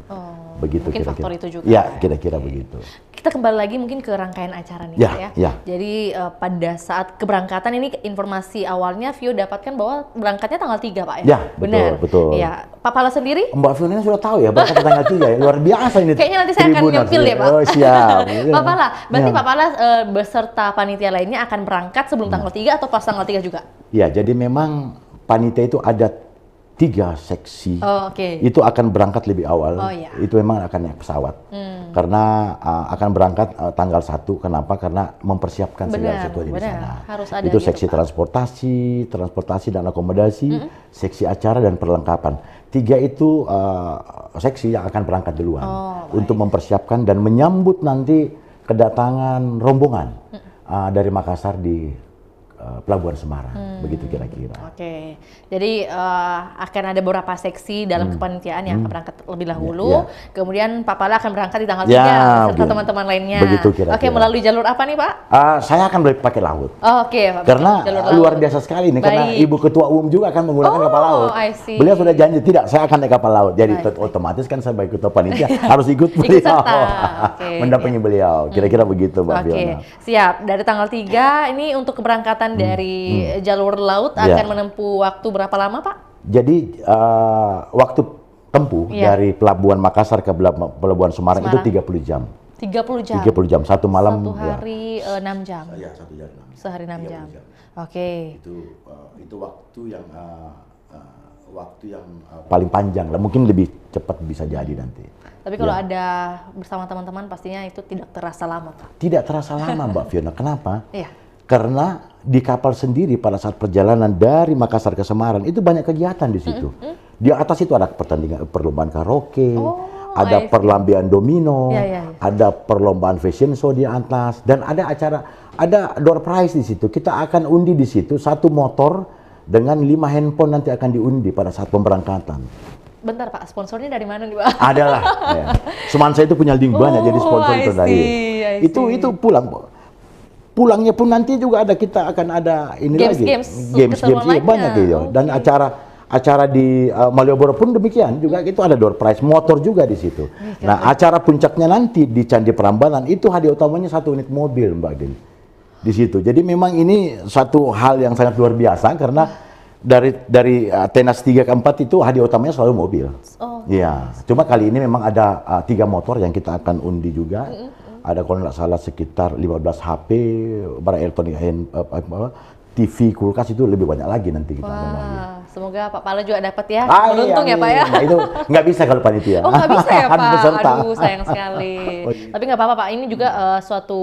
Begitu mungkin kira-kira. faktor itu juga. Ya, kira-kira begitu. Kita kembali lagi mungkin ke rangkaian acara nih Pak ya. Jadi pada saat keberangkatan ini informasi awalnya Vio dapatkan bahwa berangkatnya tanggal 3 Pak ya? Ya, betul. Iya. Pak Pala sendiri? Mbak Fiona sudah tahu ya berangkat tanggal 3 ya. Luar biasa ini. Kayaknya nanti saya akan nyempil ya Pak. Oh siap. Pak Pala, berarti Pak Pala beserta panitia lainnya akan berangkat sebelum tanggal 3 atau pas tanggal 3 juga? Ya, jadi memang panitia itu ada 3 seksi. Itu akan berangkat lebih awal. Itu memang akan naik pesawat. Karena akan berangkat tanggal 1. Kenapa? Karena mempersiapkan segala sesuatu di sana. Harus ada itu gitu, seksi Pak. transportasi dan akomodasi, seksi acara dan perlengkapan. 3 itu seksi yang akan berangkat duluan untuk mempersiapkan dan menyambut nanti kedatangan rombongan dari Makassar di Pelabuhan Semarang, begitu kira-kira. Jadi akan ada beberapa seksi dalam kepanitiaan yang akan berangkat lebih dahulu. Kemudian Pak Pala akan berangkat di tanggal 3 serta teman-teman lainnya. Begitu kira-kira. Melalui jalur apa nih Pak? Saya akan pakai laut. Karena luar biasa sekali ini, karena Ibu Ketua Umum juga akan menggunakan kapal laut. Beliau sudah janji, tidak, saya akan naik kapal laut. Jadi otomatis kan saya sebagai Ketua Panitia harus ikut beliau. Mendampingi beliau. Kira-kira begitu Mbak Fiona. Siap. Dari tanggal 3 ini untuk keberangkatan dari jalur laut akan menempuh waktu berapa lama Pak? Jadi waktu tempuh dari Pelabuhan Makassar ke Pelabuhan Semarang itu 30 jam. 30 jam? 30 jam, satu malam. Satu hari 6 jam? Iya, 1 jam. Sehari 6 jam. Itu waktu yang paling panjang lah, mungkin lebih cepat bisa jadi nanti. Tapi kalau ada bersama teman-teman pastinya itu tidak terasa lama Pak? Tidak terasa lama Mbak Fiona, kenapa? Karena di kapal sendiri pada saat perjalanan dari Makassar ke Semarang itu banyak kegiatan di situ. Di atas itu ada perlombaan karaoke, ada perlombaan domino, ada perlombaan fashion show di atas, dan ada door prize di situ. Kita akan undi di situ 1 motor dengan 5 handphone nanti akan diundi pada saat pemberangkatan. Bentar Pak, sponsornya dari mana nih Pak? Adalah. Semansa itu punya link banyak, jadi sponsor terdahulu. Itu pulangnya pun nanti juga kita akan ada ini games banyak gitu. Dan acara di Malioboro pun demikian juga, itu ada door prize motor juga di situ. Nah, acara puncaknya nanti di Candi Prambanan itu hadiah utamanya 1 unit mobil Mbak Din di situ. Jadi memang ini satu hal yang sangat luar biasa, karena dari Tenas 3 ke 4 itu hadiah utamanya selalu mobil. Cuma kali ini memang ada 3 motor yang kita akan undi juga. Ada kalau nggak salah sekitar 15 HP, barang elektronik, TV, kulkas, itu lebih banyak lagi nanti kita. Semoga Pak Pala juga dapat ya. Beruntung ya Pak ya. Nah, itu nggak bisa kalau panitia. Nggak bisa ya Pak. Aduh, sayang sekali. Tapi nggak apa-apa Pak. Ini juga suatu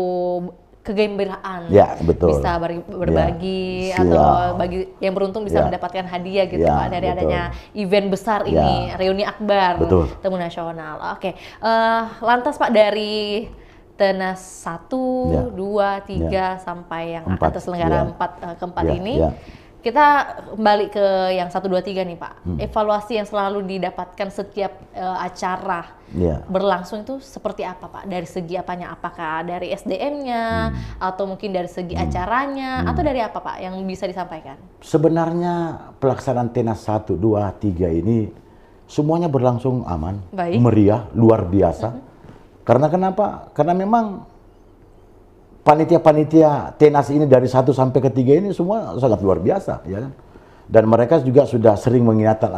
kegembiraan. Betul. Bisa berbagi atau bagi yang beruntung bisa mendapatkan hadiah gitu Pak dari adanya event besar ini, reuni akbar Temu Nasional. Lantas Pak, dari Tenas 1, 2, 3 sampai yang akan terselenggara keempat ini, kita kembali ke yang 1, 2, 3 nih Pak. Evaluasi yang selalu didapatkan setiap acara berlangsung itu seperti apa Pak? Dari segi apanya? Apakah dari SDM-nya atau mungkin dari segi acaranya atau dari apa Pak yang bisa disampaikan? Sebenarnya pelaksanaan Tenas 1, 2, 3 ini semuanya berlangsung aman, meriah, luar biasa. Karena kenapa? Karena memang panitia-panitia Tenas ini dari 1 sampai ke 3 ini semua sangat luar biasa, ya kan? Dan mereka juga sudah sering mengingatkan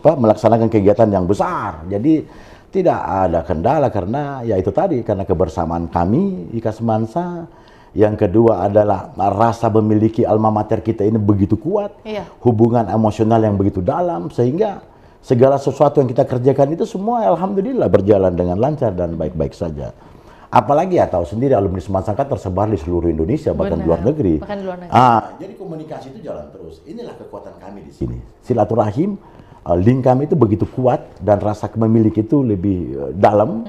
melaksanakan kegiatan yang besar. Jadi tidak ada kendala karena ya itu tadi, karena kebersamaan kami IKA Semansa. Yang kedua adalah rasa memiliki alma mater kita ini begitu kuat, hubungan emosional yang begitu dalam, sehingga segala sesuatu yang kita kerjakan itu semua alhamdulillah berjalan dengan lancar dan baik-baik saja. Apalagi ya tahu sendiri alumni Semansa kan tersebar di seluruh Indonesia, bahkan luar negeri. Jadi komunikasi itu jalan terus. Inilah kekuatan kami di sini. Silaturahim, link kami itu begitu kuat dan rasa memiliki itu lebih dalam.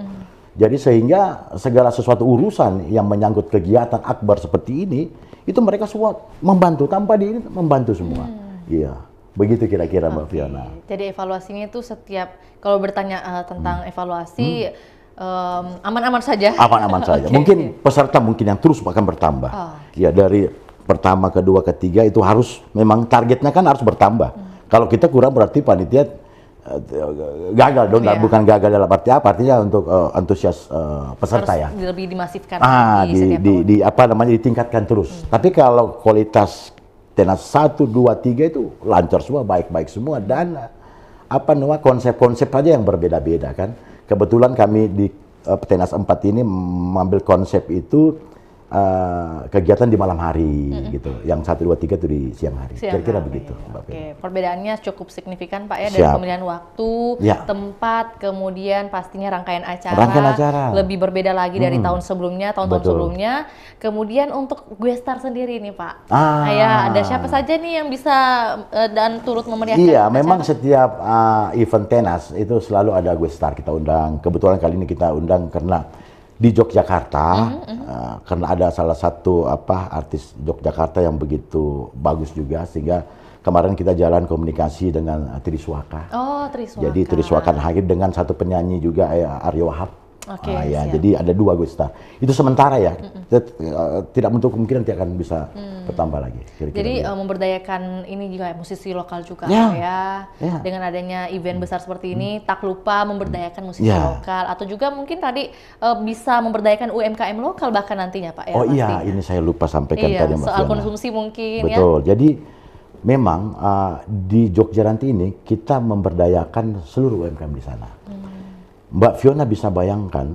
Jadi sehingga segala sesuatu urusan yang menyangkut kegiatan akbar seperti ini, itu mereka semua membantu, tanpa ini membantu semua. Iya, begitu kira-kira Mbak Fiona. Jadi evaluasinya itu setiap, kalau bertanya tentang evaluasi, aman-aman saja. Aman-aman saja. Mungkin peserta mungkin yang terus akan bertambah. Ya dari pertama, kedua, ketiga itu harus memang targetnya kan harus bertambah. Kalau kita kurang berarti panitia gagal dong. Bukan gagal dalam arti apa? Artinya untuk antusias peserta harus ya. Lebih dimasifkan. Ditingkatkan terus. Tapi kalau kualitas Tenas 1, 2, 3 itu lancar semua, baik-baik semua, dan konsep-konsep aja yang berbeda-beda kan. Kebetulan kami di Tenas 4 ini mengambil konsep itu kegiatan di malam hari gitu. Yang 1, 2, 3 itu di siang hari. Kira-kira begitu. Oke, perbedaannya cukup signifikan Pak ya, dari pemilihan waktu, tempat, kemudian pastinya rangkaian acara. Lebih berbeda lagi dari tahun sebelumnya, tahun-tahun sebelumnya. Kemudian untuk gue star sendiri nih Pak. Ada siapa saja nih yang bisa dan turut memeriahkan acara? Memang setiap event Tenas itu selalu ada gue star kita undang. Kebetulan kali ini kita undang karena di Yogyakarta, karena ada salah satu artis Yogyakarta yang begitu bagus juga, sehingga kemarin kita jalan komunikasi dengan Triswaka. Triswaka. Jadi Triswaka hadir dengan satu penyanyi juga Aryo Wahab. Jadi ada 2 gue star. Itu sementara ya. Tidak menutup kemungkinan nanti akan bisa bertambah lagi. Jadi memberdayakan ini juga musisi lokal juga ya. Dengan adanya event besar seperti ini, tak lupa memberdayakan musisi lokal, atau juga mungkin tadi bisa memberdayakan UMKM lokal bahkan nantinya Pak ya. Ini saya lupa sampaikan tadi Mbak soal Fiona. Konsumsi mungkin. Betul. Jadi memang di Jogja nanti ini kita memberdayakan seluruh UMKM di sana. Mbak Fiona bisa bayangkan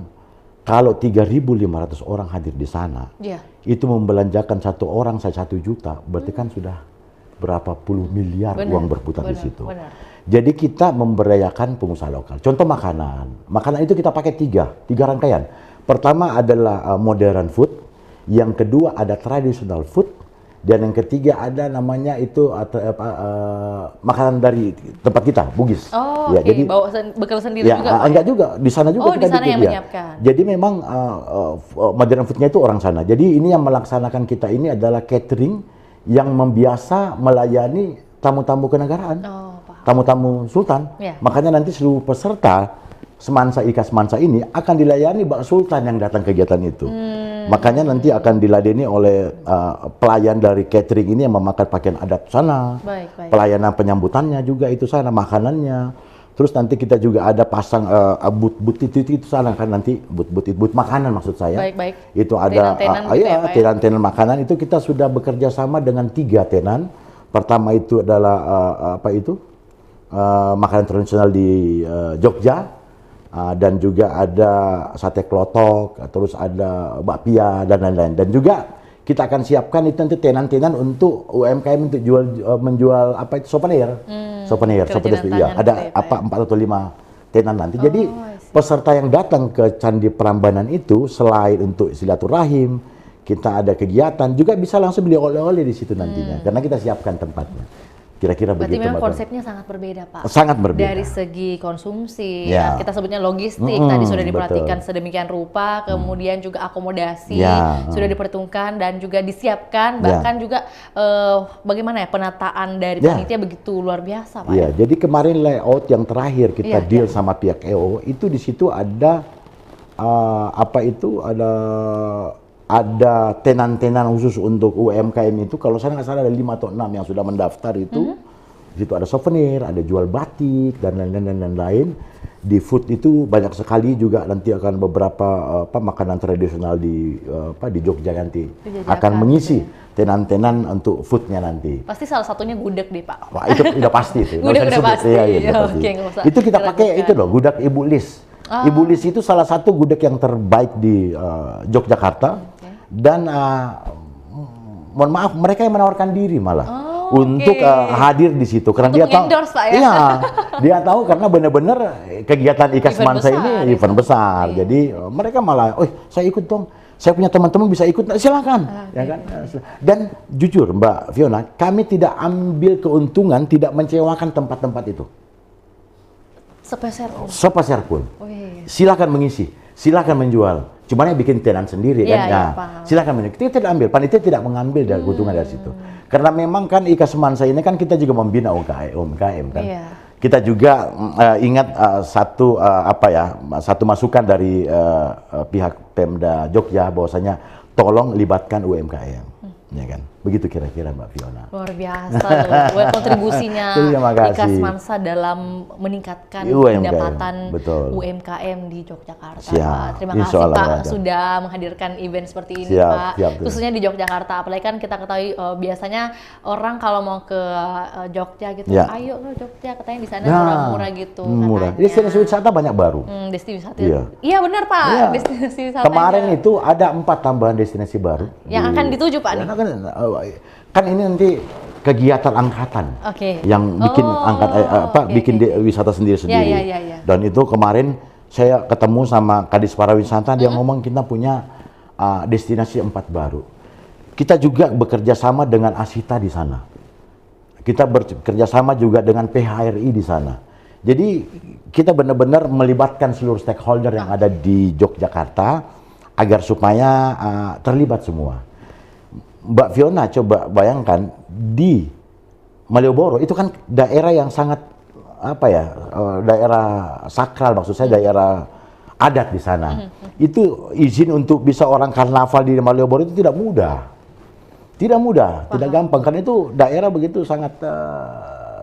kalau 3.500 orang hadir di sana, itu membelanjakan satu orang saya 1 juta, berarti kan sudah berapa puluh miliar uang berputar di situ. Jadi kita memberdayakan pengusaha lokal. Contoh makanan itu kita pakai tiga rangkaian. Pertama adalah modern food, yang kedua ada traditional food, dan yang ketiga ada namanya itu makanan dari tempat kita, Bugis. Jadi bawa bekal sendiri juga. Enggak juga, di sana juga kita di sana yang menyiapkan. Jadi memang modern foodnya itu orang sana. Jadi ini yang melaksanakan kita ini adalah catering yang membiasa melayani tamu-tamu kenegaraan, tamu-tamu sultan. Makanya nanti seluruh peserta Semansa IKA Semansa ini akan dilayani Mbak Sultan yang datang kegiatan itu. Makanya nanti akan diladeni oleh pelayan dari catering ini yang memakai pakaian adat sana. Pelayanan penyambutannya juga itu sana, makanannya. Terus nanti kita juga ada pasang but-but itu sana kan, nanti but makanan maksud saya. Itu ada tenan-tenan makanan, itu kita sudah bekerja sama dengan 3 tenan. Pertama itu adalah makanan tradisional di Jogja. Dan juga ada sate klotok, terus ada bakpia dan lain-lain. Dan juga kita akan siapkan itu nanti tenan-tenan untuk UMKM untuk menjual souvenir. Souvenir ada 4 atau 5 tenan nanti. Jadi peserta yang datang ke Candi Prambanan itu selain untuk silaturahim, kita ada kegiatan juga bisa langsung beli oleh-oleh di situ nantinya, karena kita siapkan tempatnya. Kira-kira Berarti begitu. memang konsepnya sangat berbeda, Pak. Sangat berbeda. Dari segi konsumsi, Ya. kita sebutnya logistik, tadi sudah diperhatikan betul. sedemikian rupa, kemudian juga akomodasi Ya. sudah diperhitungkan dan juga disiapkan, Ya. bahkan juga bagaimana ya penataan dari Ya. panitia begitu luar biasa, Pak. Iya, jadi kemarin layout yang terakhir kita Iya, deal iya. sama pihak EO itu di situ ada ada tenan-tenan khusus untuk UMKM itu. Kalau saya nggak salah ada 5 atau 6 yang sudah mendaftar itu. Di situ ada souvenir, ada jual batik dan lain-lain. Di food itu banyak sekali juga nanti akan beberapa makanan tradisional di Jogja nanti Dijajakan, akan mengisi gitu tenan-tenan untuk foodnya nanti. Pasti salah satunya gudeg deh, Pak. Wah, itu udah pasti itu. Gudeg udah pasti. Iya, udah pasti. Oke, nggak usah Itu kita pakai diragukan. itu loh, gudeg Ibu Lis. Ibu Lis itu salah satu gudeg yang terbaik di Yogyakarta. Dan mohon maaf, mereka yang menawarkan diri malah untuk hadir di situ karena Untuk dia tahu, endorse, Pak, ya? iya, dia tahu karena benar-benar kegiatan IKAS Event Mansa besar, ini ya, event besar. iya. Jadi mereka malah, oh saya ikut dong. Saya punya teman-teman bisa ikut, silakan, ya kan? Dan jujur Mbak Fiona, kami tidak ambil keuntungan, tidak mencewakan tempat-tempat itu. Sepeser pun. Sepeser pun. Wih. Silakan mengisi, silakan menjual. Cuman yang bikin tenan sendiri Iya, kan. iya, Nah, paham. silakan menjual. Kita tidak ambil, panitia tidak mengambil dari keuntungan dari situ. Karena memang kan IKAS Mansa ini kan kita juga membina UMKM kan. Iya. Kita juga ingat satu masukan dari pihak Pemda Jogja bahwasanya tolong libatkan UMKM, ya kan? Begitu kira-kira Mbak Fiona. Luar biasa loh, kontribusinya Terima kasih. IKAS Mansa dalam meningkatkan UMKM, pendapatan betul. UMKM di Yogyakarta. Siap. Pak. Terima Insya kasih Allah Pak ada. sudah menghadirkan event seperti ini Siap, Pak. siap, tuh. Khususnya di Yogyakarta, apalagi kan kita ketahui biasanya orang kalau mau ke Jogja gitu, Ya. ayo ke Jogja, katanya di sana Nah, murah-murah gitu. murah. katanya. Destinasi wisata banyak baru. Destinasi wisata. Iya. Iya benar Pak, Iya. destinasi wisata. Kemarin itu ada 4 tambahan destinasi baru. Yang akan dituju, Pak, nih? Kan ini nanti kegiatan angkatan Oke. yang bikin bikin wisata sendiri-sendiri. Ya. Dan itu kemarin saya ketemu sama Kadis Pariwisata, dia ngomong kita punya destinasi 4 baru. Kita juga bekerja sama dengan Asita di sana. Kita bekerja sama juga dengan PHRI di sana. Jadi kita benar-benar melibatkan seluruh stakeholder yang ada di Yogyakarta agar supaya terlibat semua. Mbak Fiona coba bayangkan di Malioboro itu kan daerah yang sangat daerah sakral, maksud saya daerah adat di sana. Itu izin untuk bisa orang karnaval di Malioboro itu tidak mudah. Tidak mudah, tidak gampang karena itu daerah begitu sangat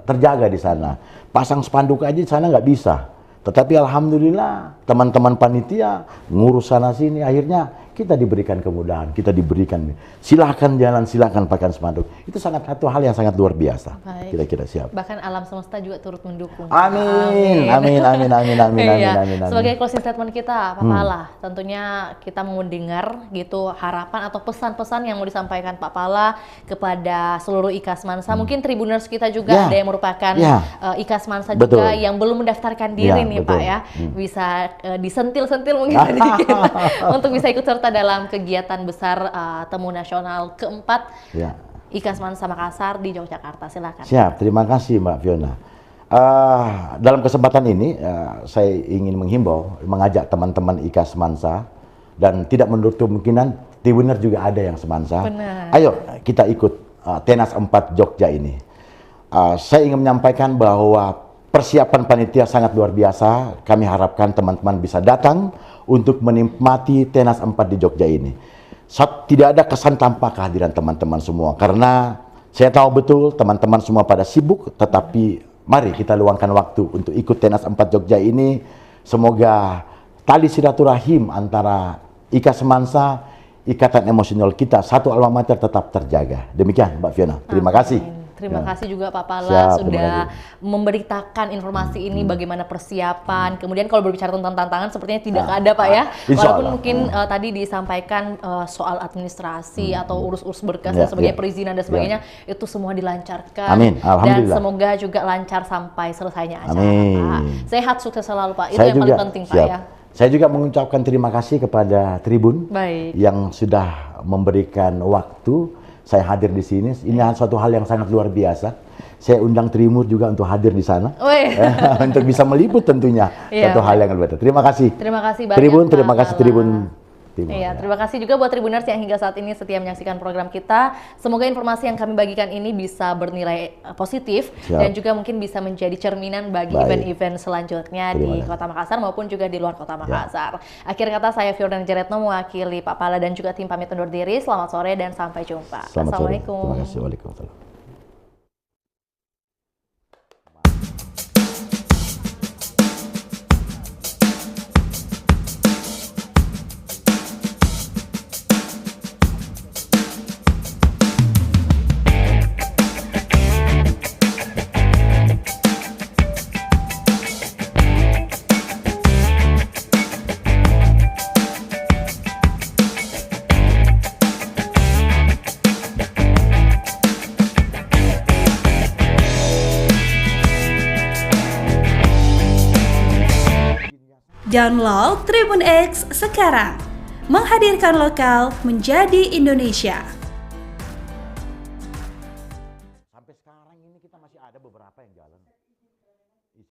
terjaga di sana. Pasang spanduk aja di sana nggak bisa. Tetapi alhamdulillah teman-teman panitia ngurus sana sini, akhirnya kita diberikan kemudahan, kita diberikan silakan jalan, silakan pakai spanduk. Itu satu hal yang sangat luar biasa. Baik. Kira-kira siap. Bahkan alam semesta juga turut mendukung. Amin, amin, amin, amin, amin, Iya. amin, amin. Sebagai closing statement kita, Pak Pala, tentunya kita mau mendengar gitu harapan atau pesan-pesan yang mau disampaikan Pak Pala kepada seluruh IKAS Mansa. Mungkin Tribuners kita juga Ya. ada yang merupakan Ya. IKAS Mansa Betul. juga yang belum mendaftarkan diri Ya, nih betul. Pak ya. Bisa disentil-sentil mungkin sedikit untuk bisa ikut serta dalam kegiatan besar Temu Nasional keempat Ya. IKAS Mansa Makassar di Yogyakarta. Silakan. Siap, terima kasih Mbak Fiona. Dalam kesempatan ini saya ingin mengajak teman-teman IKAS Mansa dan tidak menutup kemungkinan Tribunner juga ada yang semansa. Benar. Ayo kita ikut Tenas 4 Jogja ini. Saya ingin menyampaikan bahwa persiapan panitia sangat luar biasa. Kami harapkan teman-teman bisa datang untuk menikmati Tenas 4 di Jogja ini. Tidak ada kesan tanpa kehadiran teman-teman semua, karena saya tahu betul teman-teman semua pada sibuk, tetapi mari kita luangkan waktu untuk ikut Tenas 4 Jogja ini. Semoga tali silaturahim antara IKAS Mansa, ikatan emosional kita, satu alma mater tetap terjaga. Demikian Mbak Fiona, terima kasih. Terima kasih juga Pak Pala Siap, sudah memberitakan informasi ini bagaimana persiapan. Kemudian kalau berbicara tentang tantangan sepertinya tidak ada Pak ya. Insya Walaupun Allah. mungkin tadi disampaikan soal administrasi atau urus-urus berkas Ya, dan sebagainya, ya. perizinan dan sebagainya, itu semua dilancarkan. Amin, Dan alhamdulillah. semoga juga lancar sampai selesainya acara Amin. Pak. Sehat, sukses selalu Pak. Itu Saya yang juga, paling penting Pak siap. ya. Saya juga mengucapkan terima kasih kepada Tribun Baik. yang sudah memberikan waktu saya hadir di sini. Ini suatu hal yang sangat luar biasa. Saya undang Trimur juga untuk hadir di sana. Wih. Untuk bisa meliput tentunya. Iya. Satu hal yang berbeda. Terima kasih. Terima kasih banyak, Tribun, Pak terima kasih Lala. Tribun Timur. Iya, terima kasih juga buat Tribuners yang hingga saat ini setia menyaksikan program kita. Semoga informasi yang kami bagikan ini bisa bernilai positif. Siap. Dan juga mungkin bisa menjadi cerminan bagi Baik. event-event selanjutnya Terima di kasih. Kota Makassar maupun juga di luar Kota Makassar. Akhir kata, saya Fiordana Jaretno mewakili Pak Pala dan juga tim pamit undur diri. Selamat sore dan sampai jumpa. Selamat sore. Assalamualaikum. Terima kasih. Waalaikumsalam. Download Tribun X sekarang, menghadirkan lokal menjadi Indonesia. Sampai sekarang ini kita masih ada beberapa yang jalan.